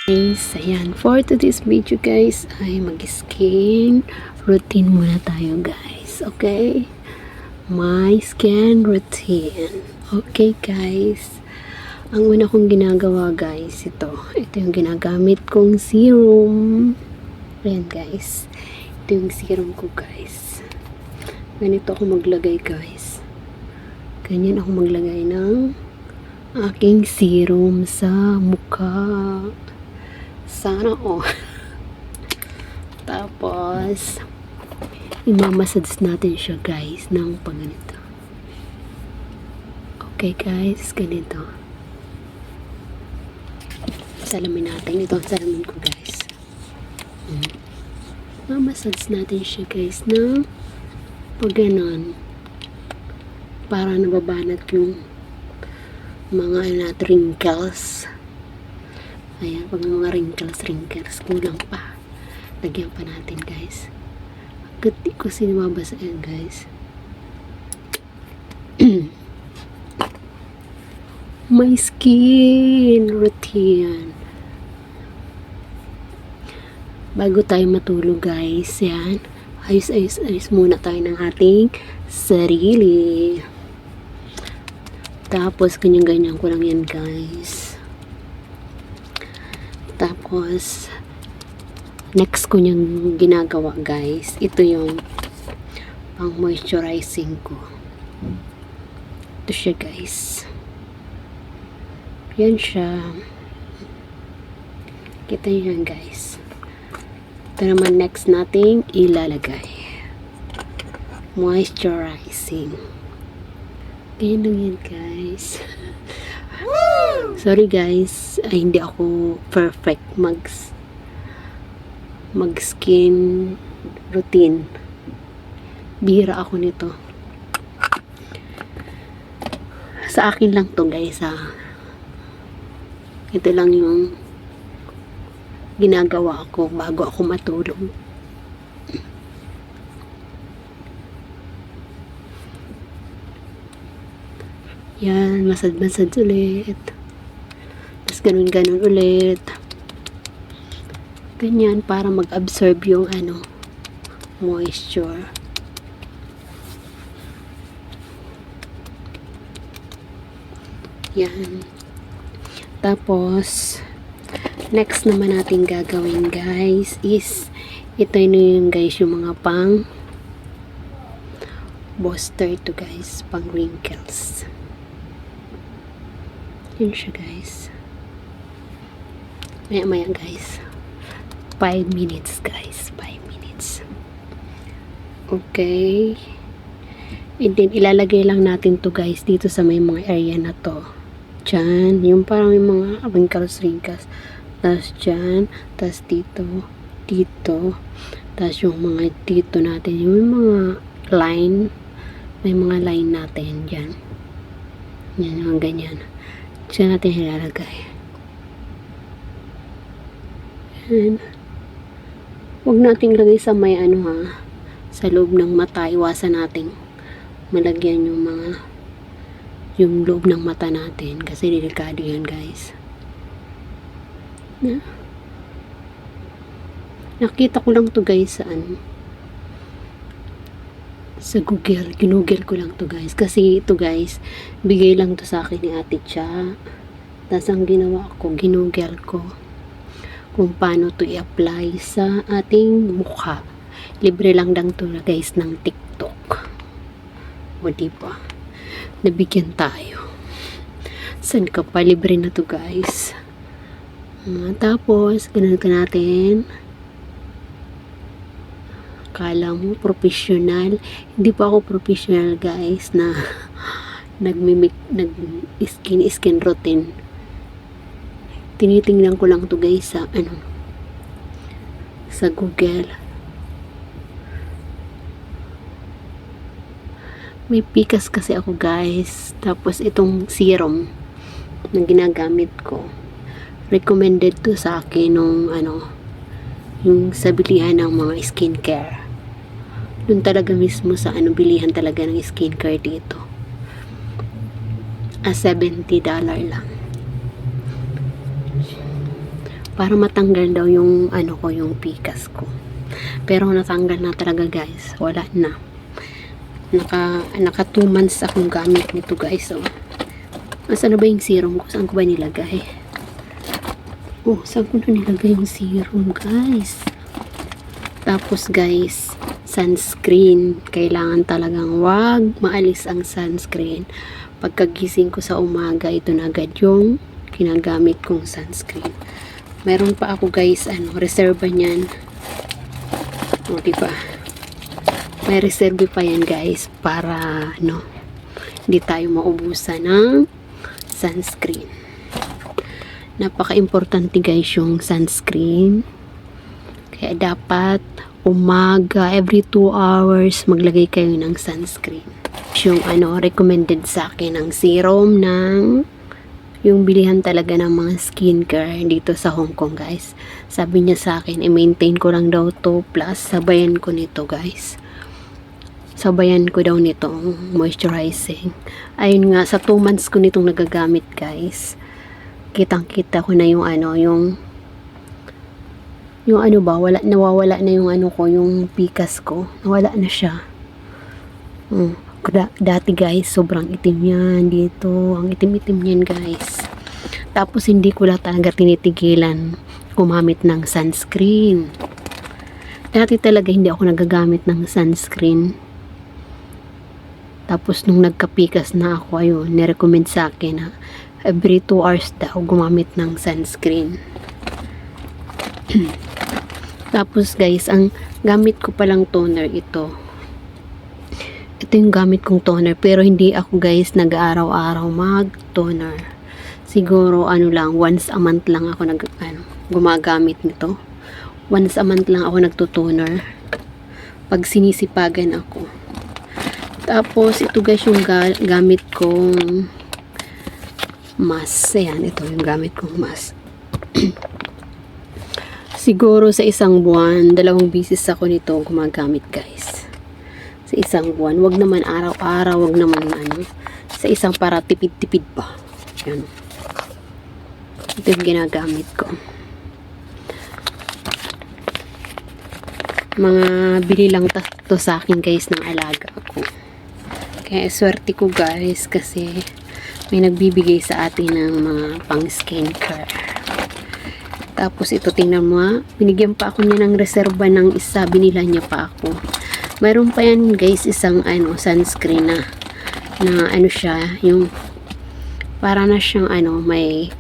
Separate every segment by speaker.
Speaker 1: Guys, ayan, for today's video guys ay mag-skin routine muna tayo guys, okay? My skin routine. Okay guys, ang una kong ginagawa guys, ito yung ginagamit kong serum. Ayan guys, ito yung serum ko guys. Ganito ako maglagay guys, ganyan ako maglagay ng aking serum sa mukha. Sana tapos imamassage natin siya guys ng pagganito. Okay guys, ganito. Salamin natin. Ito ang salamin ko guys. Imamassage natin siya guys ng pagganon para nababanat yung mga wrinkles. Ayan, pag mga wrinkles, kulang pa. Lagyan pa natin, guys. Agad di ko sinimabasa yan, guys. My skin routine. Bago tayo matulog, guys, yan. Ayos muna tayo ng ating sarili. Tapos, ganyan-ganyan ko lang yan, guys. Tapos, next ko niyang ginagawa guys, ito yung pang moisturizing ko. Ito siya guys. Yan siya. Kita niyo yan guys. Ito naman next nating ilalagay. Moisturizing. Ganyan lang yan guys. Sorry guys, ay hindi ako perfect mag skin routine. Bihira ako nito. Sa akin lang to guys ha. Ito lang yung ginagawa ko bago ako matulog. Yan, massage ulit. Tapos ganun ulit. Ganyan para mag-absorb yung moisture. Yan. Tapos next naman natin gagawin guys is ito yung guys yung mga pang booster to guys, pang wrinkles. Yun siya guys. Maya guys. 5 minutes guys. 5 minutes. Okay. And then ilalagay lang natin to guys dito sa may mga area na to. Diyan. Yung parang yung mga wrinkles. Tapos dyan. Tapos dito. Tapos yung mga dito natin. Yung mga line. May mga line natin dyan. Yan yung ganyan. Diyan natin ilalagay. Yan. Huwag nating lagay sa may sa loob ng mata. Iwasan nating malagyan yung loob ng mata natin. Kasi delikado yan guys. Nakita ko lang to guys sa Google. Ginugel ko lang to guys. Kasi ito guys, bigay lang to sa akin ni Ate Cha. Tapos ang ginawa ko, ginugel ko kung paano to i-apply sa ating mukha. Libre lang to guys ng TikTok. O diba? Nabigyan tayo. San ka pa? Libre na to guys. Tapos, ganun ka natin. Kala mo professional. Hindi pa ako professional guys na nag-skin routine. Tinitingnan ko lang to guys sa Google. May pikas kasi ako guys. Tapos itong serum na ginagamit ko, recommended to sa akin nung yung sa bilihan ng mga skincare. Doon talaga mismo sa bilihan talaga ng skincare dito. $70 lang. para matanggal daw yung ano ko, yung pikas ko. Pero natanggal na talaga guys, wala na. Naka 2 months akong gamit nito guys. So, asan na ba yung serum ko? Saan ko ba nilagay? Oh, saan ko na nilagay yung serum guys? Tapos guys, sunscreen. Kailangan talagang wag maalis ang sunscreen. Pagkagising ko sa umaga, ito na agad yung ginagamit kong sunscreen. Meron pa ako guys, reserva niyan. O, diba? May reserve pa yan guys para hindi tayo maubusan ng sunscreen. Napaka-importante guys yung sunscreen. Kaya dapat umaga, every 2 hours, maglagay kayo ng sunscreen. Yung recommended sa akin ng serum ng yung bilihan talaga ng mga skincare dito sa Hong Kong guys. Sabi niya sa akin, i-maintain ko lang daw to, plus sabayan ko nito guys. Sabayan ko daw nitong moisturizing. Ayun nga, sa 2 months ko nitong nagagamit guys. Kitang-kita ko na yung nawawala na yung yung pikas ko. Nawala na siya. Dati guys, sobrang itim yan dito. Ang itim-itim yan guys. Tapos hindi ko lang talaga tinitigilan gumamit ng sunscreen. Dati talaga hindi ako nagagamit ng sunscreen. Tapos nung nagkapikas na ako, ayun, nirecommend sa akin na every 2 hours daw gumamit ng sunscreen. Tapos guys, ang gamit ko palang toner ito. Ito yung gamit kong toner, pero hindi ako guys nag-araw-araw mag-toner. Siguro lang, once a month lang ako gumagamit nito. Once a month lang ako nagto-toner pag sinisipagan ako. Tapos ito guys yung gamit kong mask. Ayan, ito yung gamit kong mask. Siguro sa isang buwan, 2 beses ako nito gumagamit guys. Sa isang buwan, wag naman araw-araw, wag naman sa isang para tipid-tipid pa. Yan. Ito yung ginagamit ko. Mga bili lang to sa akin guys ng alaga ko. Kaya swerte ko guys kasi may nagbibigay sa atin ng mga pang skincare. Tapos ito tingnan mo, binigyan pa ako niya ng reserva ng isa, binila niya pa ako. Mayroon pa yan guys, isang sunscreen na siya, yung para na siyang may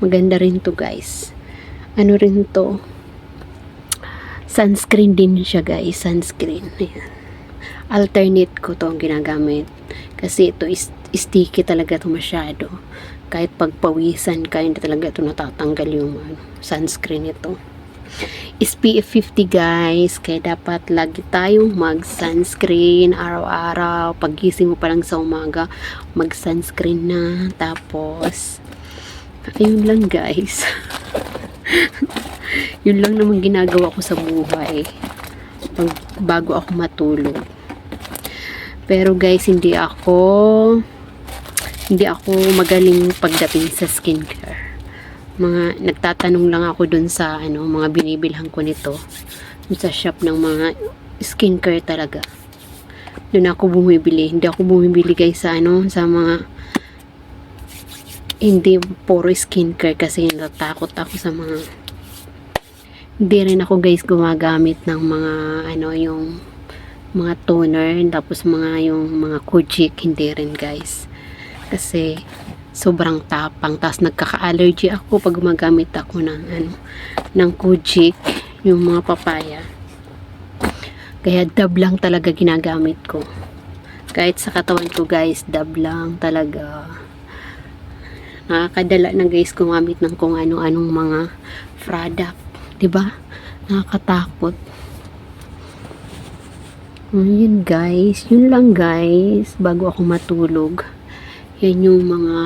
Speaker 1: maganda rin to guys. Rin to, sunscreen din siya guys, sunscreen. Ayan. Alternate ko to ang ginagamit kasi ito sticky talaga to masyado. Kahit pagpawisan ka, hindi talaga ito natatanggal yung sunscreen ito. SPF 50 guys, kaya dapat lagi tayong mag sunscreen araw-araw. Pagising mo pa lang sa umaga, mag sunscreen na. Tapos ayun lang guys. Yun lang naman ginagawa ko sa buhay bago ako matulog. Pero guys, hindi ako magaling pagdating sa skincare. Nagtatanong lang ako dun sa mga binibilhan ko nito dun sa shop ng mga skincare talaga. Dun ako bumibili. Hindi ako bumibili guys sa sa mga hindi puro skincare kasi natatakot ako sa mga hindi rin ako guys gumagamit ng mga yung mga toner, tapos yung mga Kojic, hindi rin guys. Kasi sobrang tapang, tapos nagkaka-allergy ako pag gumagamit ako ng Kojic, yung mga papaya. Kaya dab lang talaga ginagamit ko. Kahit sa katawan ko guys, dab lang talaga. Nakakadala na guys gumamit ng kung ano-anong mga product, 'di ba? Nakakatakot. Yun guys, yun lang guys bago ako matulog. Yan yung mga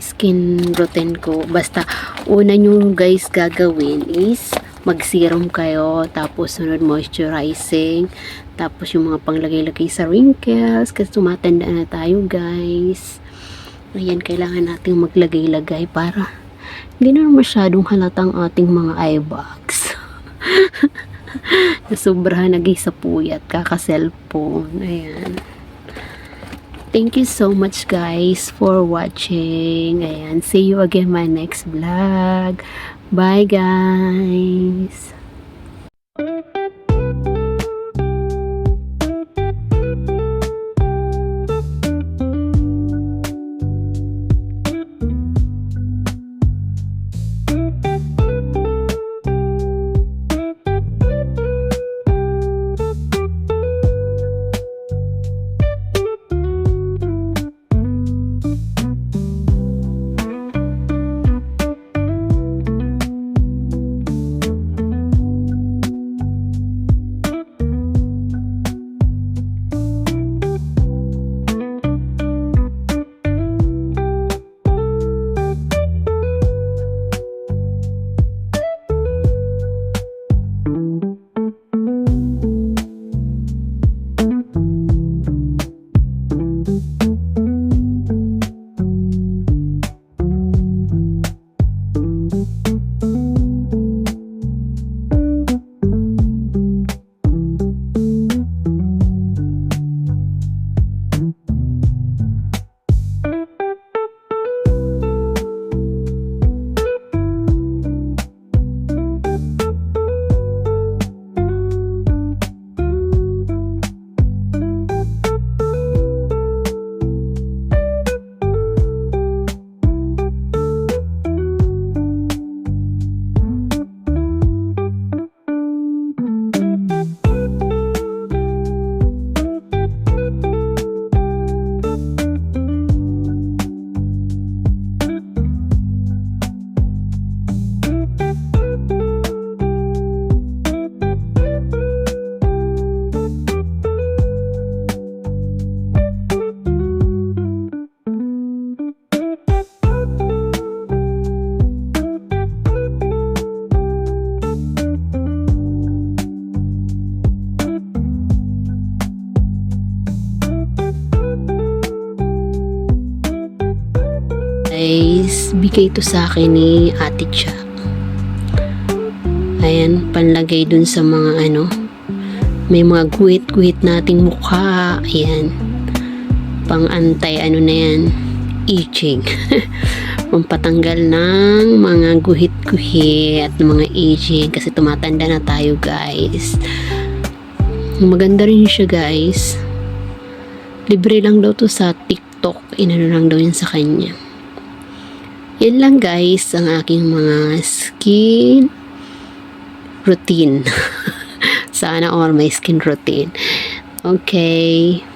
Speaker 1: skin routine ko. Basta una nyo guys gagawin is mag-serum kayo, tapos sunod moisturizing, tapos yung mga panglagay-lagay sa wrinkles kasi tumatanda na tayo guys. Ayan, kailangan nating maglagay-lagay para hindi na masyadong halatang ating mga eye bags. Sobrahan naging sa puyat, kaka-cellphone. Ayan. Thank you so much guys for watching. Ayan, see you again my next vlog. Bye guys. Guys, bigay ito sa akin ni Ate Cha. Ayan, panlagay dun sa mga may mga guhit-guhit nating mukha. Ayan, pang antay na yan, itching. Pampatanggal ng mga guhit-guhit, mga itching, kasi tumatanda na tayo guys. Maganda rin siya guys. Libre lang daw to sa TikTok. Inano lang daw yun sa kanya. Yan lang guys ang aking mga skin routine. Sana all my skin routine. Okay.